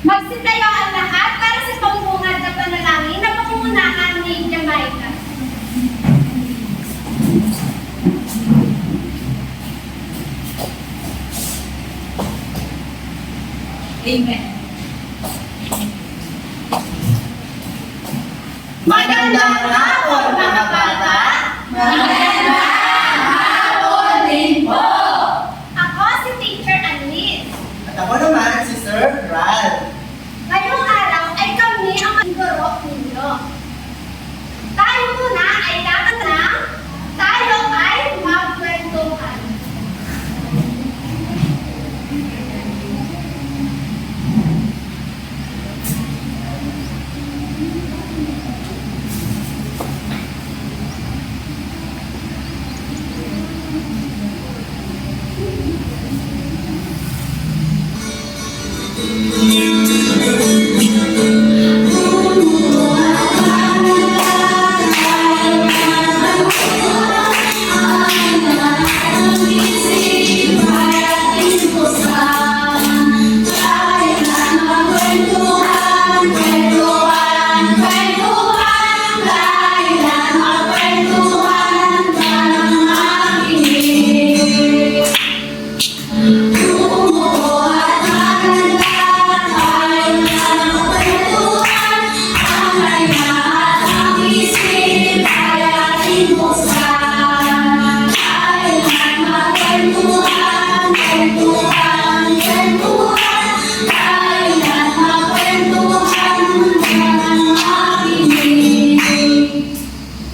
Magsitayo ang lahat para sa pambungad na panalangin na pangungunahan ni Jamaica. Amen. Magandang hapon, mga bata! Magandang hapon din po! Ako si Teacher Annalise. At ako naman si Sir Ral. Ngayong araw ay kami ang magtuturo ninyo. Tayo muna ay dapat na tayo ay magkwentuhan.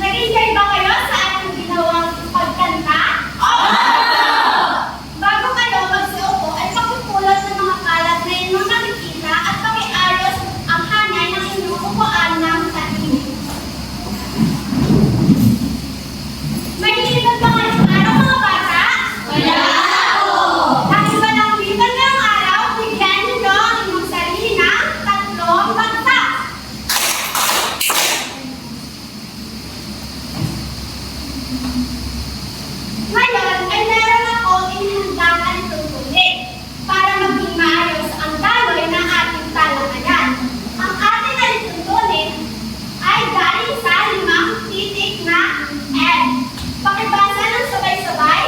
Nag-enjoy ba kayo sa ating ginawang pagkanta? Bago kayo magsuupo ay pakipulot ng mga kalat na inyong nakikita at pakiayos ang hanay ng inyong upuan ng tahimik. May ilipat ba ngayong araw, mga bata? Wala po! Dahil walang lipat ngayong araw, bigyan niyo ang inyong sarili ng 3 bagsak. Ngayon ay meron akong inihandang tungkulin para maging maayos ang daloy ng ating talakayan. Ang ating alituntunin ay galing sa 5 titik na N. Pakibasa ng sabay-sabay.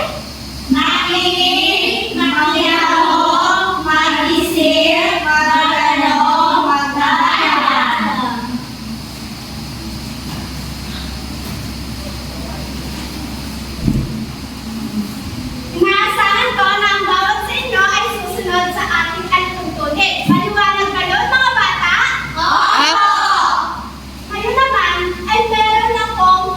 Makinig, makialam, mag-isip, magtanong, magdadaan. Inaasahan ko na ang bawat sa inyo ay susunod sa ating alituntunin. Maliwanag ba yun, mga bata? Opo! Ngayon naman ay meron akong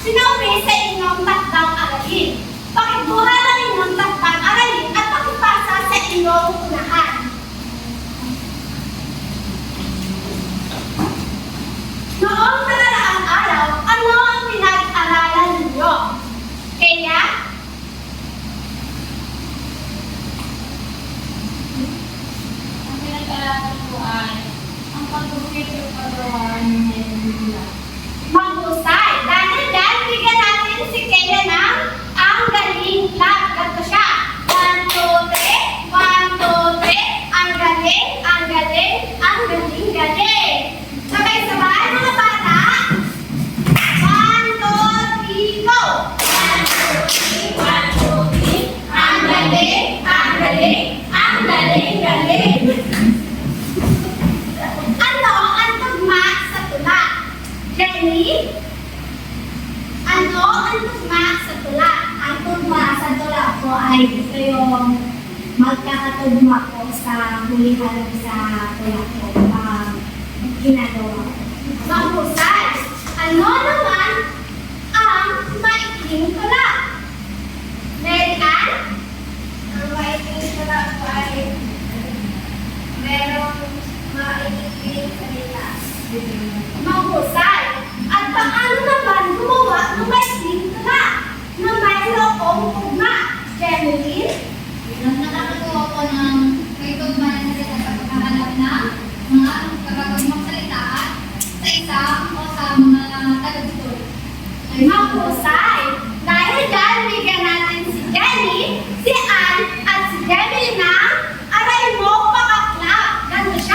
sinabi sa inyong takdang aralin. Pakikuha ng inyong takdang aralin at pakipasa sa inyong unahan. Noong nakaraang araw, ano ang pinag-aralan ninyo? Kaya, Ang pinag-aralan ko ay ang pag-ukit ng pag-awaran ng Nebula. maghusay. Dahil dyan, bigyan natin si Kaya ng ang galing lab. Ganito siya. 1, 2, 3. 1, 2, 3. Ang galing, ang galing, ang galing, galing. Sabay-sabay, mga bata. 1, 2, 3, go! 1, 2, 3, 1, 2, 3. Ang galing, ang galing, ang galing, galing. Ano ang tugma sa tula? Jenny? Ano ang tugma sa tula? Ang tugma sa tula ko ay ito yung magkakatugma ko sa hulihan sa tula ko pag ginagawa ko. Mahusay. Ano naman ang maikling tula? Mary Ann? Ang maikling tula ko ay merong maikling salita. Mahusay. At paano naman gumawa ng maikling tula na mayroong tugma? Jenny? Nakakagawa ko ng may tugma na salita sa pagkakalap ng mga kagagawang salita sa isa o sa mga taga-tutor. Mahusay. Dahil dyan, bigyan natin si Jenny, si Ann, at si Gemily ng aray mo pakaklap. Ganun siya.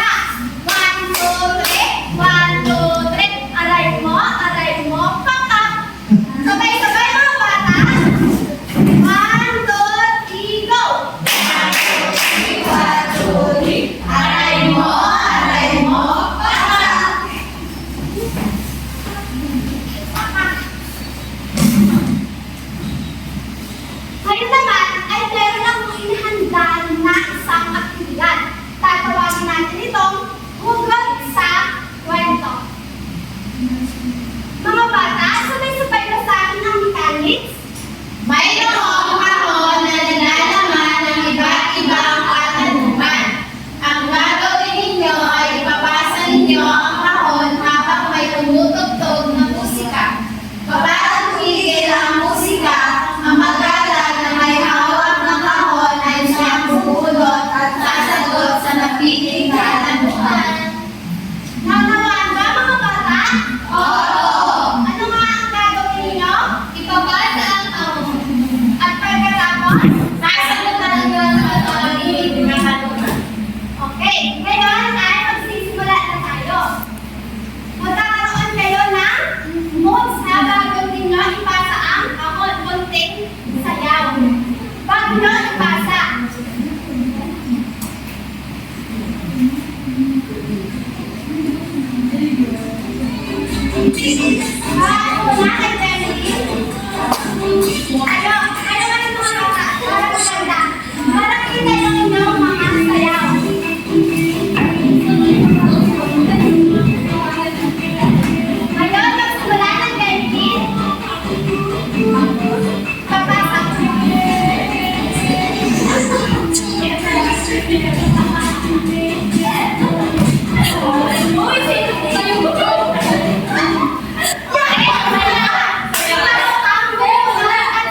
At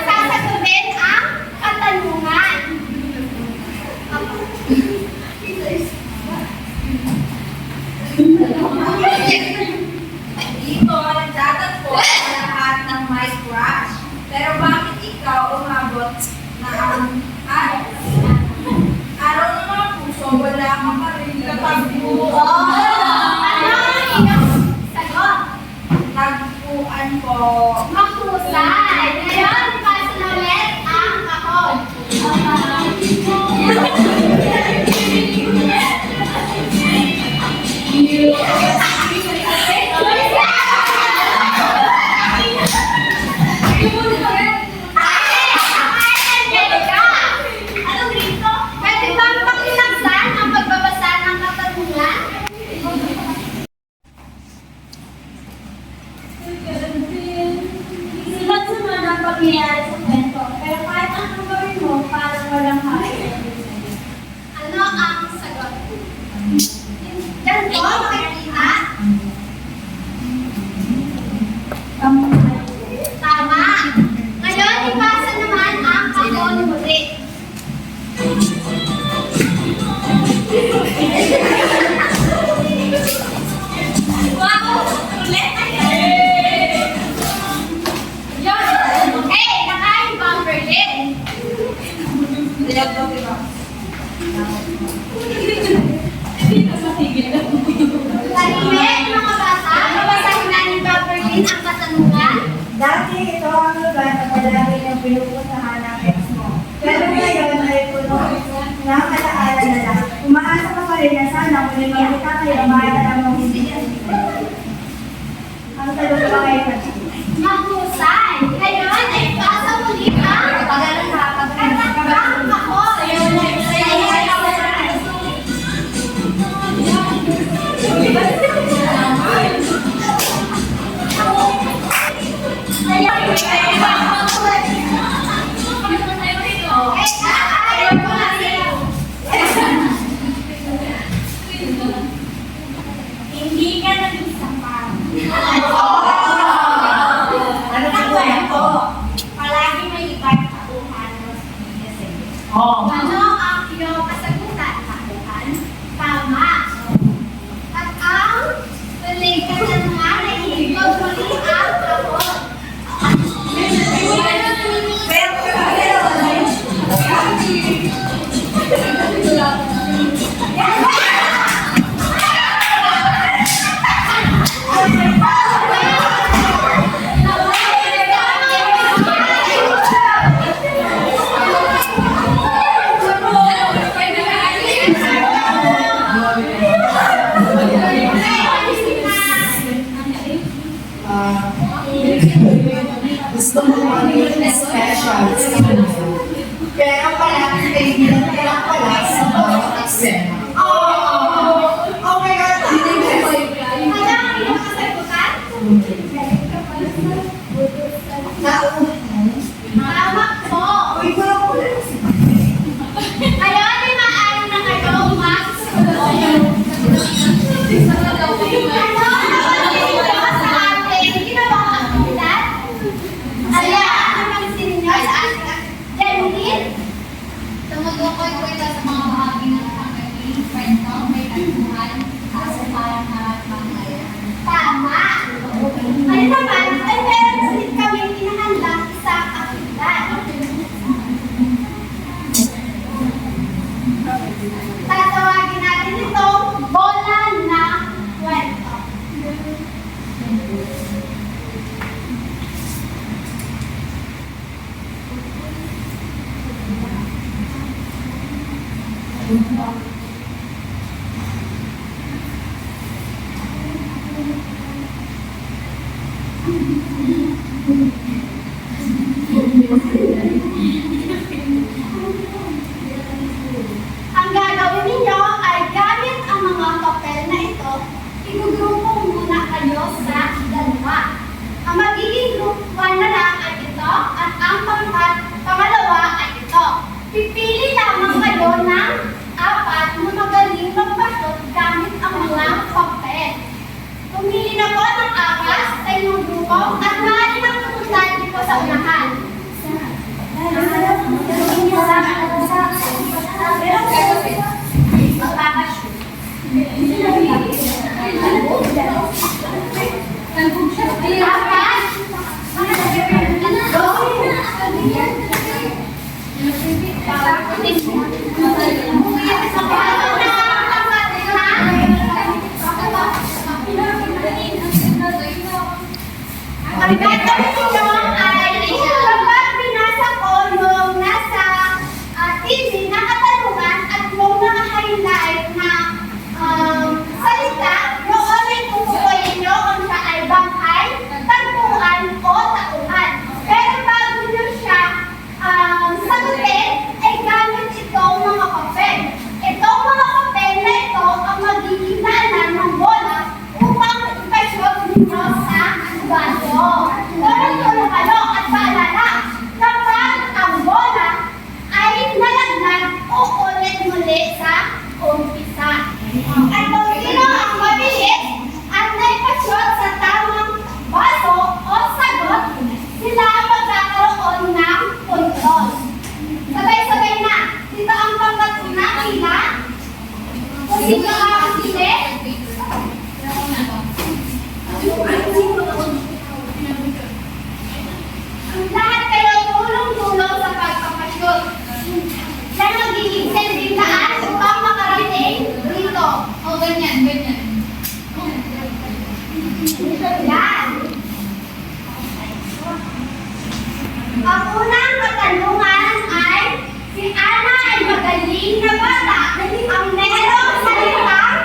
sasagutin ang katanungan. Dito, nagtatagpo ang lahat ng may crush. Pero bakit ikaw umabot na ang araw ng mga puso, wala kang pa rin katagpuan? Ano ang iyong sagot? Tagpuan po. Mahusay. Ngayon, pasa na ulit ang kahon. Anong grito? Pwede bang pakilaksan ang pagbabasa ng katanungan? Sunod-sunod ang pangyayari sa kwento, pero kahit anong gawin mo, parang walang hain. Ano ang sagot? Ganito, makikita? Tama. Ngayon, ipasa naman ang kahon muli. Wow! Ulit! Okay, nakain ba ang Berlin? Tahimik, mga bata. Babasahin na ni Berlin ang katanungan. Dati ito ang lugar na palagi ng pinupuntahan ng ex mo. Pero ngayon ay puno ng alaala na lang. Umaasa ka pa rin na sana kung makita kayo, maalam mo hindi. Ang sagot ko ay Mahusay. Ngayon ay ipasa muli ang katanungan ako. Hindi ka nag-isa pa. Ano ka po yan po? Palagi may ibang tauhan mo kasi. Ano ang iyong kasagutan? Tauhan? Tama. At ang tulig katanungan ay ikot muli ang kahon. Gusto mo maging special sa kanya. Pero pala, kaibigan ka lang pala sa mga eksena. Oh my God! Ano ang iyong kasagutan? Tama po. Uy, parang wala na si Ngayon ay maaari na kayo magsusunod. Ano ang iyong sa ating ginawang aktibidad? Ayan, napansin niyo sa ating Janine? Tumutukoy ko ito sa mga bahagi ng pagkaking kwento, may tagpuan, kasamparan at panglayan. Tama. Ano naman, ay meron ulit kami inahandang isang aktibidad. Tatawagin natin itong bola ng kwento. Ang gagawin ninyo ay gamit ang mga papel na ito, igugrupo muna kayo sa dalawa. Ang magiging group 1 na lang ay ito at ang pangalawa ay ito. Pipili lamang kayo ng 4 Ang gagawin ninyo ay kapag binasa ko yung nasa TV na katanungan at yung naka-highlight na salita, noon ay tutukoy ninyo kung siya ay bangkay, tagpuan o tauhan. Pero bago nyo siya sagutin, ay gamit itong mga papel. Itong mga papel na ito ang magiging daanan ng bola upang ipasyon ninyo sa baso. Tulong-tulong kayo at paalala, kapag ang bola ay nalaglag, uulit muli sa umpisa. At kung sino ang mabilis at naipasyon sa tamang baso o sagot, sila ang magkakaroon ng puntos. Sabay-sabay na. Dito ang pangkatuna, sila. Kung sino ang sili, lahat kayo tulong-tulong sa pagpapasyon. Yan ang magiging sending daan upang makarating dito. O, ganyan. Yan. Ang unang katanungan ay, si Ana ay magaling na bata. Ang merong salitang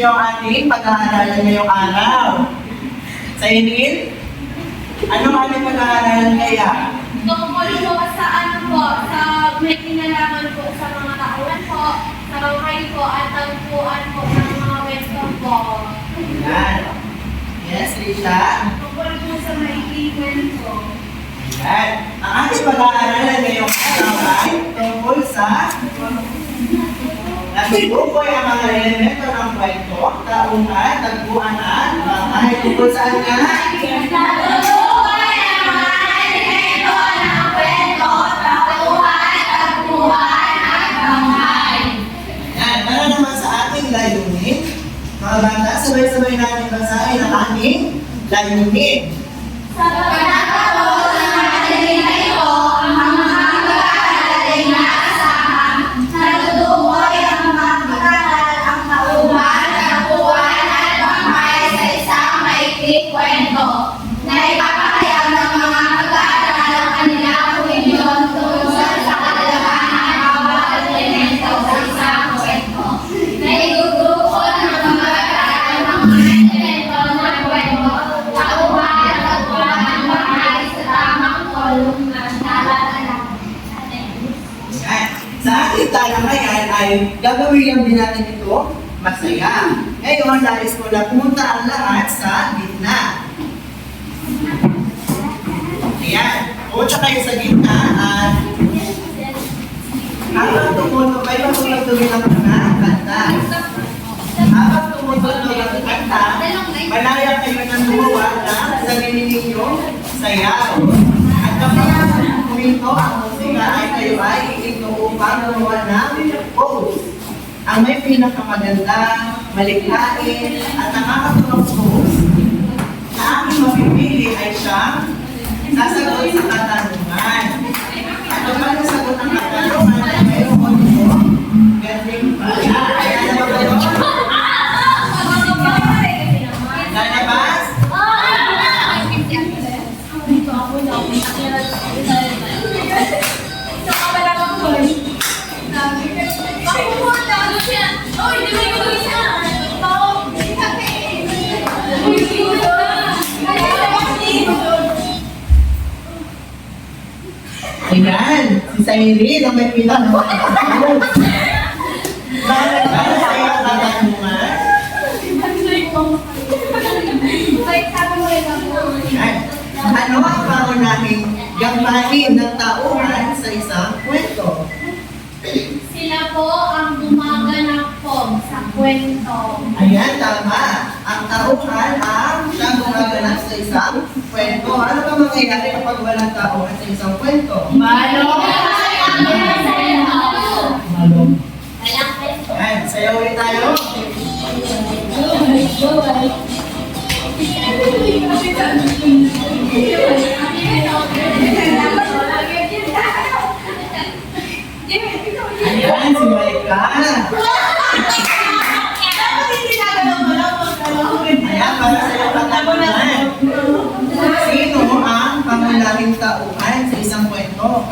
ninyo ang ating pag-aaralan ngayong araw? Sa Irene? Anong ating pag-aaralan kaya? Tungkol po sa ano po, sa may kinalaman po sa mga tauhan po, sa bahay po, at tagpuan po ng mga kwento po. Yan. Yes, Risha? Tungkol po sa maikiwan po. Yan. Ang ating pag-aaralan ngayong araw ay tungkol sa nagtutukoy ang mga elemento ng kwento, tauhan, tagpuan at bahay. Tungkol saan nga? Tungkol ang mga elemento ng kwento, tauhan, tagpuan at bahay. Yan. Para naman sa ating layunin, mga bata, sabay-sabay natin basahin ang ating layunin. Sa pagkakataon ng madali na ito, ang mga pag-aaral na asahan, natutukoy ang mga pag-aaral ang tauhan, tagpuan at bahay sa isang maikling kwento na ipapahayag ng mga pag-aaral ang kanilang opinyon tungkol sa kadalahan ng bawat elemento sa isang kwento na igugrupo ng mga pag-aaral ng mga elemento ng kwento, tauhan, tagpuan at bahay sa tamang kolumna na lalalaman. Yan. Sa ating talakayan ay gagawin lang din natin ito masaya. Ngayon, nais ko na pumunta ang lahat sa gitna. Ayan. Pumunta kayo sa gitna at habang tumutog ay matulog-tugin ang mga kanta. Habang tumutog ang kanta, malaya kayo ng gumawa ng sarili ninyong sayaw. At kapag kuminto ang musika ay kayo ay iinto upang gumawa ng pose. Ang may pinakamaganda, malikhain, at nakakatulong pose na aking mapipili ay siyang sasagot sa katanungan. At kapag nasagot ang katanungan ay mayroon ito, galing pa. Ayan na ba kayo? Lalabas? Ayan, si Sairi na may pinakamakatulog. Bakit ba sa iyo ang katanungan? Ayan. Ano ang pangunahing gampanin ng tauhan sa isang kwento? Sila po ang gumaganap po sa kwento. Ayan, tama. Ang tauhan ang siyang gumaganap sa isang kwento. Ano ba mangyayari kapag walang tauhan sa isang kwento? Malo. Ayan, sayaw ulit tayo. Ayan, si Maika. Ayan, para sa'yo katanungan. Sino ang pangunahing tauhan sa isang kwento?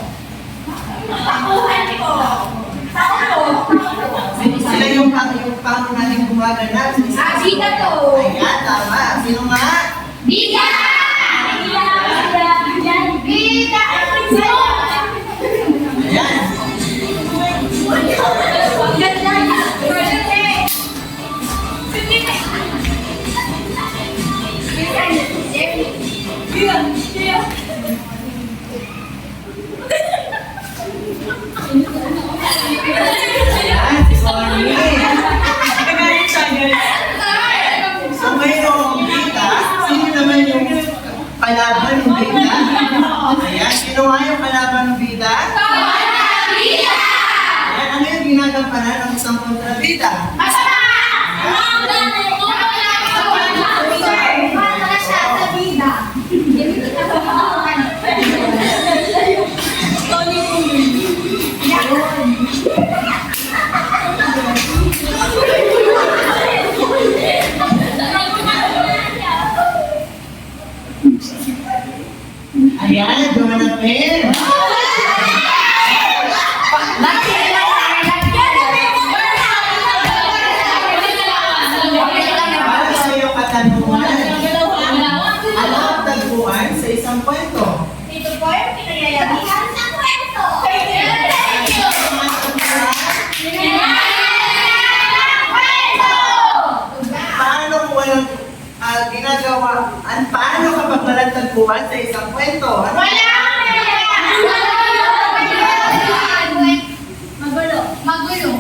Sila yung pangunahing gumaganap sa isang kwento. Ayan, tama. Sino nga? Bida! Bida! Ayan. Ayan, si Sonny. So mayroong bida. Sino naman yung kalaban ng bida? Ayan, sino nga yung kalaban ng bida? Ayan, ano yung ginagampanan ng isang kontrabida? Ayan, dumanapin. isang kwento? Ito po yung pinayayamihan sa kwento. Paano kung walang ginagawa? Paano kapag walang tagpuan sa isang kwento? Ano? Magulo. Magulo.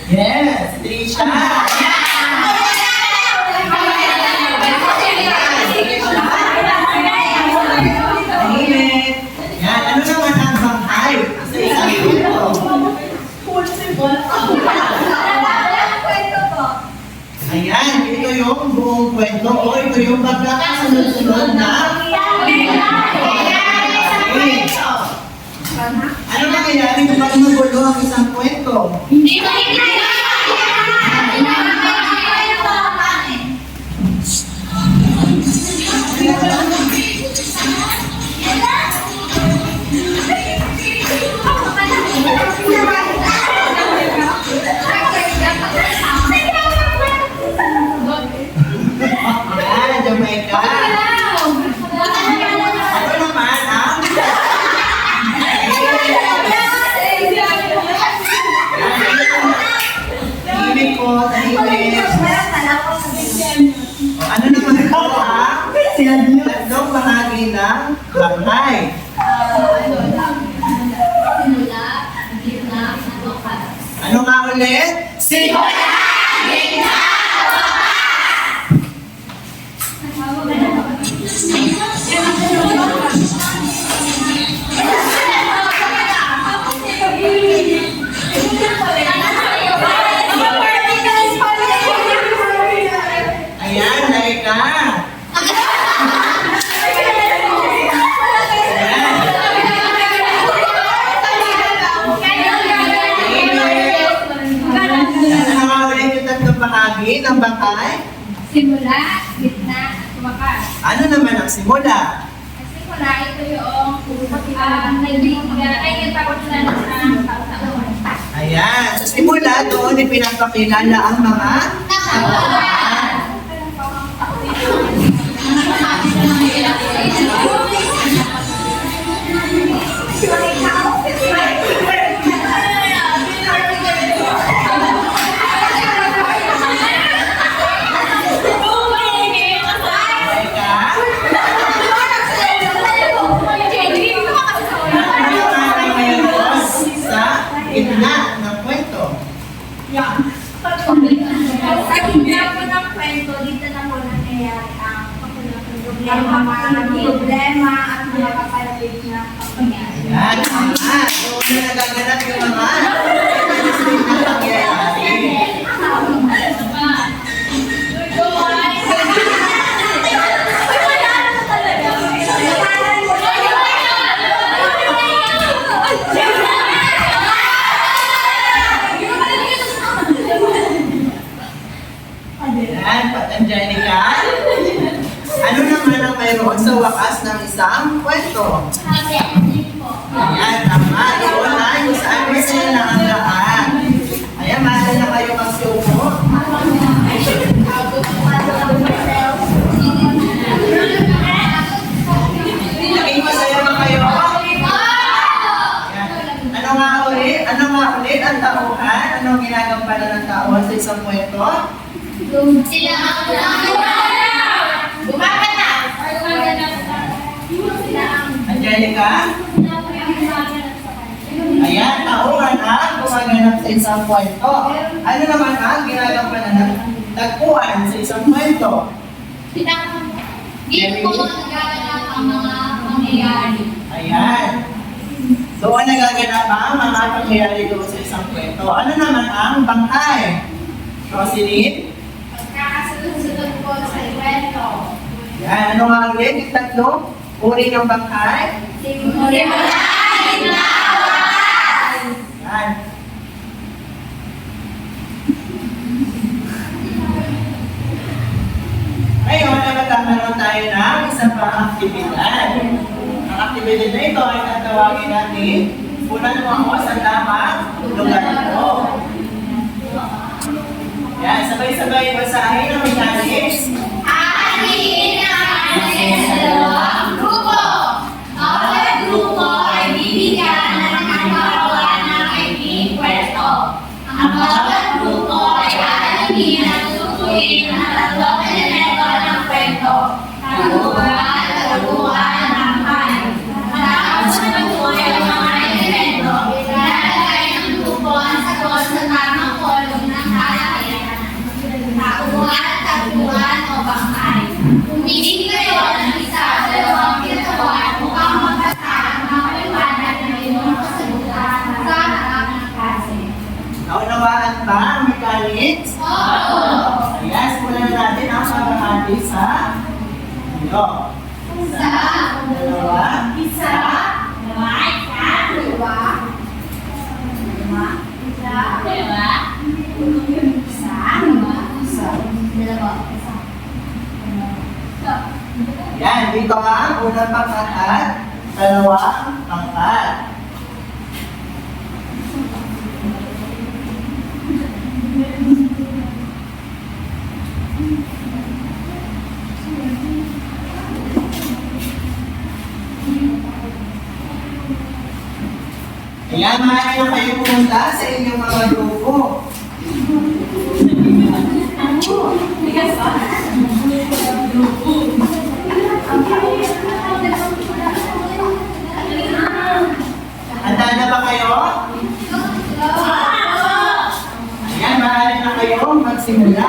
Yes, Trisha. Tahimik. Yan, ano naman ang bangkay sa isang kwento? Ayan, ito yung buong kwento o ito yung magkakasunod-sunod na. Ano nangyayari kapag magulo ang isang kwento? Ayan, Jamaica. Ano naman ang tahimik po, tahimik. O, ano naman po ang tatlong bahagi ng bangkay? Simula, gitna, wakas. Ano nga ulit? Ayan, Laika. Ano nga ulit yung tatlong bahagi ng bangkay? Simula, gitna, wakas. Ano naman ang simula? Kasi wala ito yung nagpapos na ng taon-taon. Ayan, sa simula doon ipinapakilala ang mga tauhan. Laika, ano naman ang mayroon sa gitna ng kwento? Sa gitna po ng kwento, dito na po nangyayari ang problema at mga kapalapit na pangyayari. Ayan, tama. Doon na nagaganap yung mga interesting na pangyayari. Ayan, Angelica. Ano naman ang mayroon sa wakas ng isang kwento? Ayan, tama. Doon ay kung saan masaya na ang lahat. Ayan, mahal na kayo magsuko. Naging masaya ba kayo? Ayan. Ano nga ulit? Ano nga ulit ang tauhan? Anong ginagampanan ng tauhan sa isang kwento? Sila ang Angelica? Ayan, tauhan ang gumaganap sa isang kwento. Ano naman ang ginagampanan ng tagpuan sa isang kwento? Dito po nagaganap ang mga pangyayari. Ayan. Doon nagaganap ang mga pangyayari doon sa isang kwento. Ano naman ang bangkay? Roselyn? Pagkakasunod-sunod po sa kwento. Yan. Ano nga ulit? Yung tatlong uri ng bangkay? Yan. isa pang aktibidad. Ang aktibidad na ito ay tatawagin natin, punan mo ako sa tamang lugar ko. Yan, sabay-sabay basahin ang mechanics. Hahatiin ang atin sa dalawang grupo. Bawat grupo ay bibigyan ng nagkakawa ng kaibigang pwesto. Ang bawat grupo ay aalamin at tutuin ang tatlong elemento ng kwento. Kaluguran, kaluguran, tangkay. Matapos na patuloy ang mga elemento, ilalagay ng grupo ang sagot sa tamang kolong ng halakhayaan. Takuan, takuan o bangkay. Pumili kayo ng isa o dalawang kinatawan upang magbasa ang mga paliwanag ng inyong kasagutan sa harap ng klase. Naunawaan ba ang mechanics? Oo! Ayan, simulan na natin ang paghahati sa ilo. Isa, Dalawa, isa, dalawa, isa, dalawa, dalawa, isa, dalawa, isa, dalawa, isa, dalawa, isa. yan, dito ang unang pangkat at dalawang pangkat. Ayan, maaari na kayo pumunta sa inyong mga grupo. Handa na ba kayo? Ayan, maaari na kayo magsimula.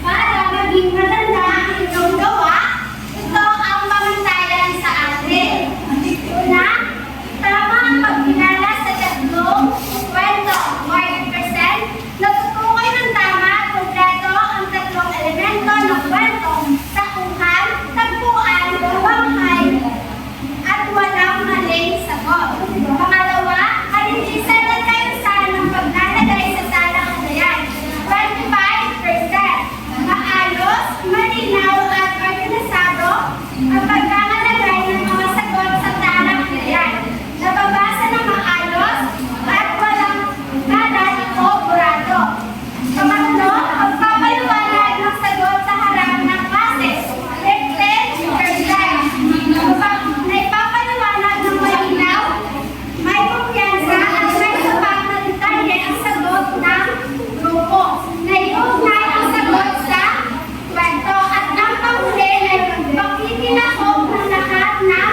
Para maging maganda ang inyong gawa, ito ang pamantayan sa atin. Una, tama ang pagkilala sa tatlong kwento. 40%, natutukoy ng tama at kompleto ang tatlong elemento ng kwento. Takuhan, tagpuan, bangkay, at walang maling sagot. Pangalawa, halinisan at kayusan ng paglalagay sa talakayan. 25%. Maayos, malinaw at organisado ang pagkakalagay ng mga sagot sa talakayan. Nababasa ng maayos at walang kalat o burado. Pangatlo, pagpapaliwanag ng sagot sa harap ng klase. 50%. Naipapaliwanag ng malinaw, may kumpiyansa at may sapat na detalye ang sagot ng grupo. Naiugnay ang sagot sa kwento at ang panghuli ay pakikinahog ng lahat ng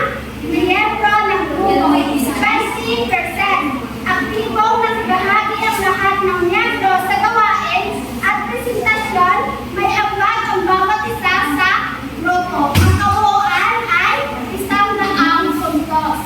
miyembro ng grupo. 20%. Aktibong nagbahagi ang lahat ng miyembro sa gawain at presentasyon, may ambag ang bawat isa sa grupo. Ang kabuuan ay 100 puntos.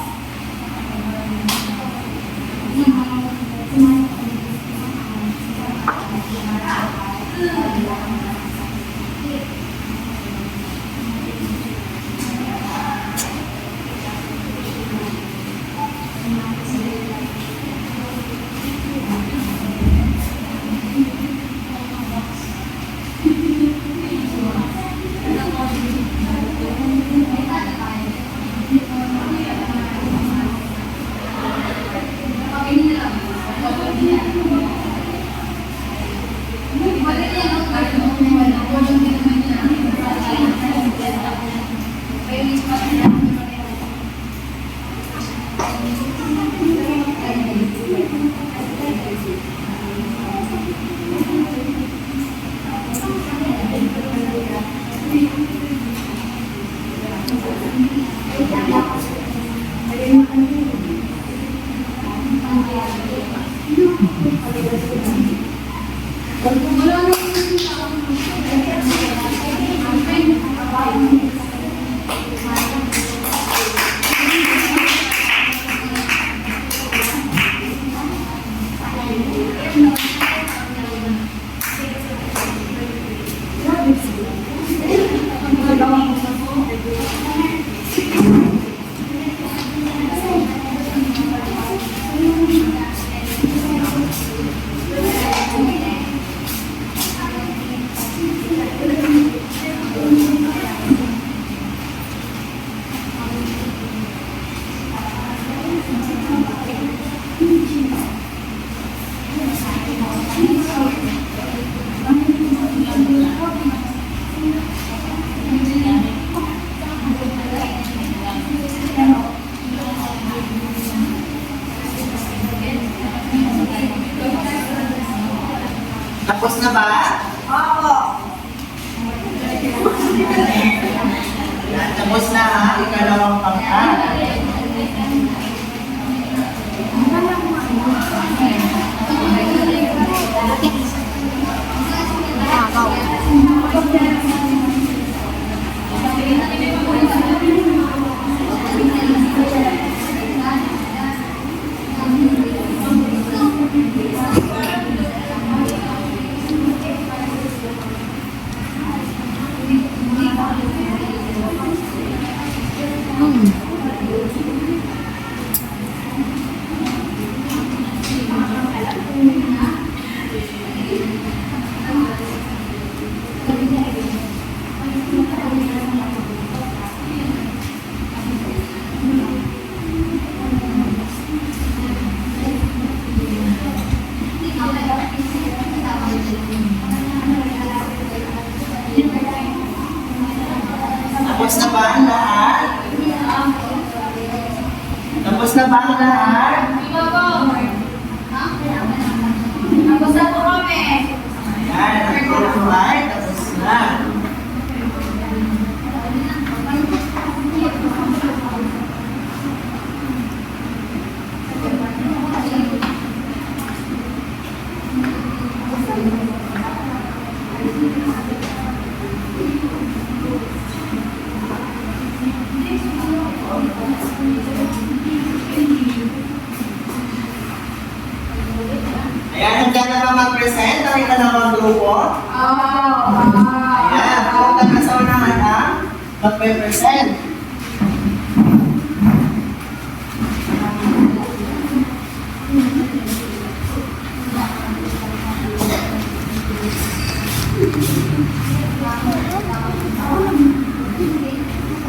Tapos na ba? Opo. Yan, tapos na ha, ikalawang pangkat. Tapos na ba ang lahat? Tapos na ba ang lahat? Tapos na po kami. Yan, ang photo ay tapos na. Ayan, handa na ba mag-present ang ikalawang grupo? Ayan, punta na sa unahan ang mag-present.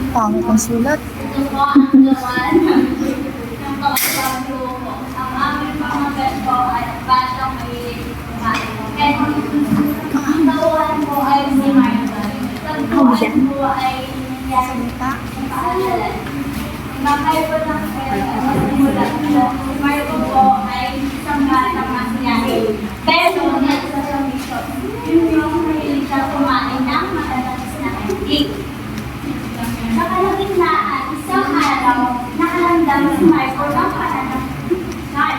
Pangit ang sulat. Ito po ang gawan ng pangalawa grupo. Ang aming pangalan po ay Batang Mahilig Kumain. Ang gawan po ay si Michael. Tagpuan po ay nangyari sa paaralan. Makay po ng simulat po. Si Michael po ay isang batang masiyahin. Pero nasa sa mission. Yung mahilig siya kumain ng matatamis na candy. Sa kalagitnaan, isang araw, nakaramdam si Michael ng pananakit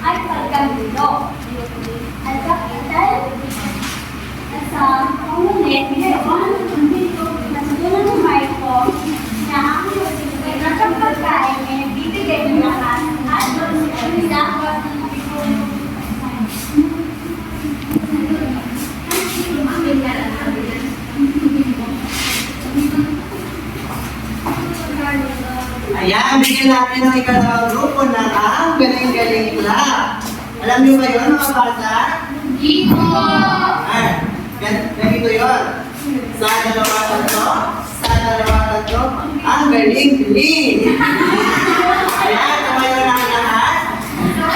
ay pagkagulo. At kapital, sa pangunit, mayroon natulungan ni Michael na ang ng pagkain ay nagbibigay ng lakas at doon sa Ayan, bigyan natin ng ikalawang grupo na ang Galing-Galing Club. Alam niyo ba yun, mga bata? Ganito yun. Sa dalawa tatlo, ang galing-galing. Ayan, tumayo na ang lahat. 1,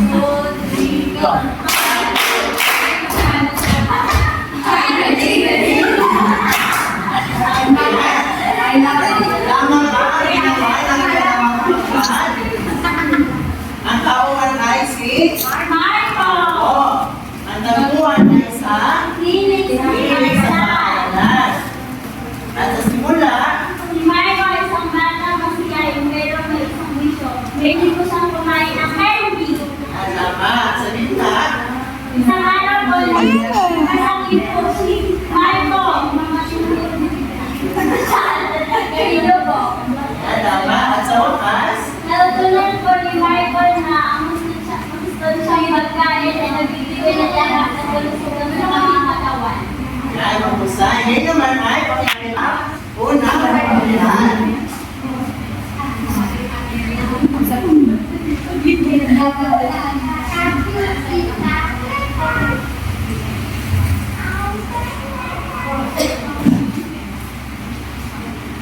2, 3, go. Tama ba? Ang tauhan ay si Michael! Oo. Ang tauhan ay sa Hilig sa hilig sa paaralan. At sa simula, Si Michael, isang bata masiyahin, pero may isang wisyo. Hindi ko siyang kumain ng candy. ang tama sa gitna, Isang araw po, nasakit po si Michael. Mga sinunod. Ganito po. ang tama at sa wakas, Natutunan po ni Michael na ang gusto siyang pagkain ay nagbibigay ng lahat ng kalusugan sa mga katawan. na ay mahusay. Ngayon naman ay pakikita una ang pagkakilan.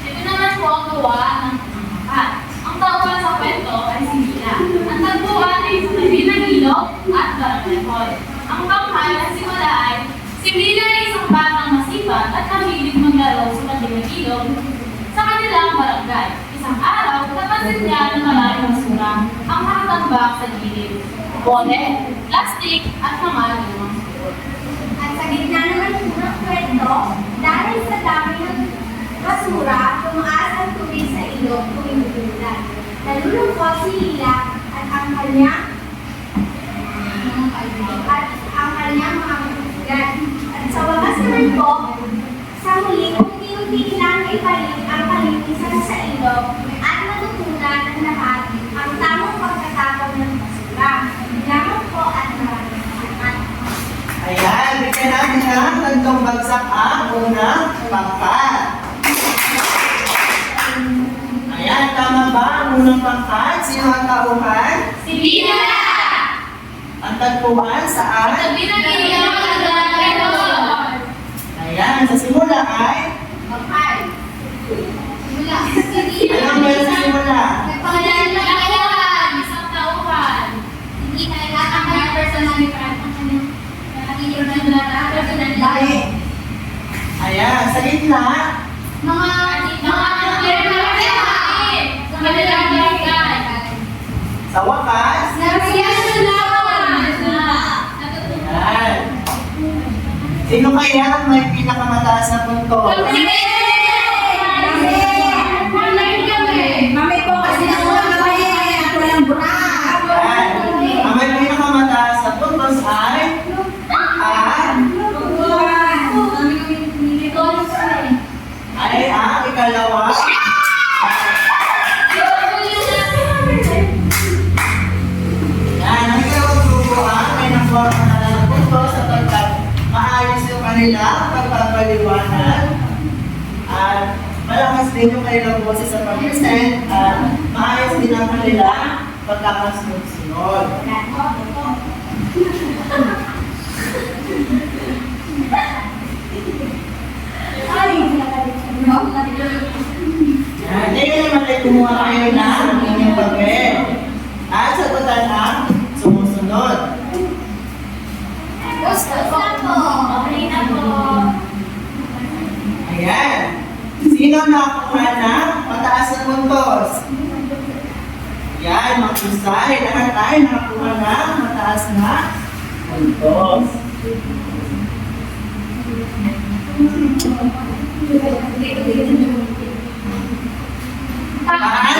Ito naman po ang gawa ng at ang tauhan sa kwento ay si Mila. Ang tagpuan ay sa tabi ng ilog at barangay. Ang banghal at simula ay si Mila ay isang batang masipag at mahilig maglaro sa tabi ng ilog sa kanilang barangay. Isang araw, napansin niya na maraming basura tambak sa gilid. Bote, plastic, at mga lumang supot. At sa gitna naman po ng kwento, dahil sa dami ng basura, tumaas ang tubig sa ilog tuwing umulan. Nalulungkot si Lila at ang kanyang mga kaibigan. At sa wakas naman po, sa huli, unti-unti lang ibalik ang kalinisan sa ilog at natutunan ng lahat ang tamang pagkatapon ng basura. Lamang po at maraming salamat. Ayan, bigyan natin ng tagtong bagsak ang unang pangkat. Ayan, tama ba ang unang pangkat? Sino ang tauhan? Si Bina! Ang tagpuan saan? Sabi na niya ang Ayan, sa simula ay? Wala. Anong meron sa simula? Nagpangalan lang ako. Isang tauhan. Hindi kailangan ang personality ang kanyang personality. Lahi. Ayan, sa gitna. Mga Sa kanilang barangay. Sa wakas. Ayan. Sino kaya ang may pinakamataas na punto? Mami po kasi nakuha kami at walang burak. Ayan. Ang may pinakamataas na puntos ay? Ay ang ikalawa. Yan, ang ikalawang grupo ay nakuha ka na ng puntos sapagkat maayos yung kanila pagpapaliwanag at malakas din yung kanilang boses sa pag-present at maayos din ang kanilang pagkakasunod-sunod. Yan, ngayon naman ay kumuha kayo ng inyong papel at sagutan ang sumusunod. Gusto po. Okay na po. Ayan. Sino nakakuha ng mataas na puntos? Yan, maghusay. Lahat tayo nakakuha ng mataas na puntos. Paano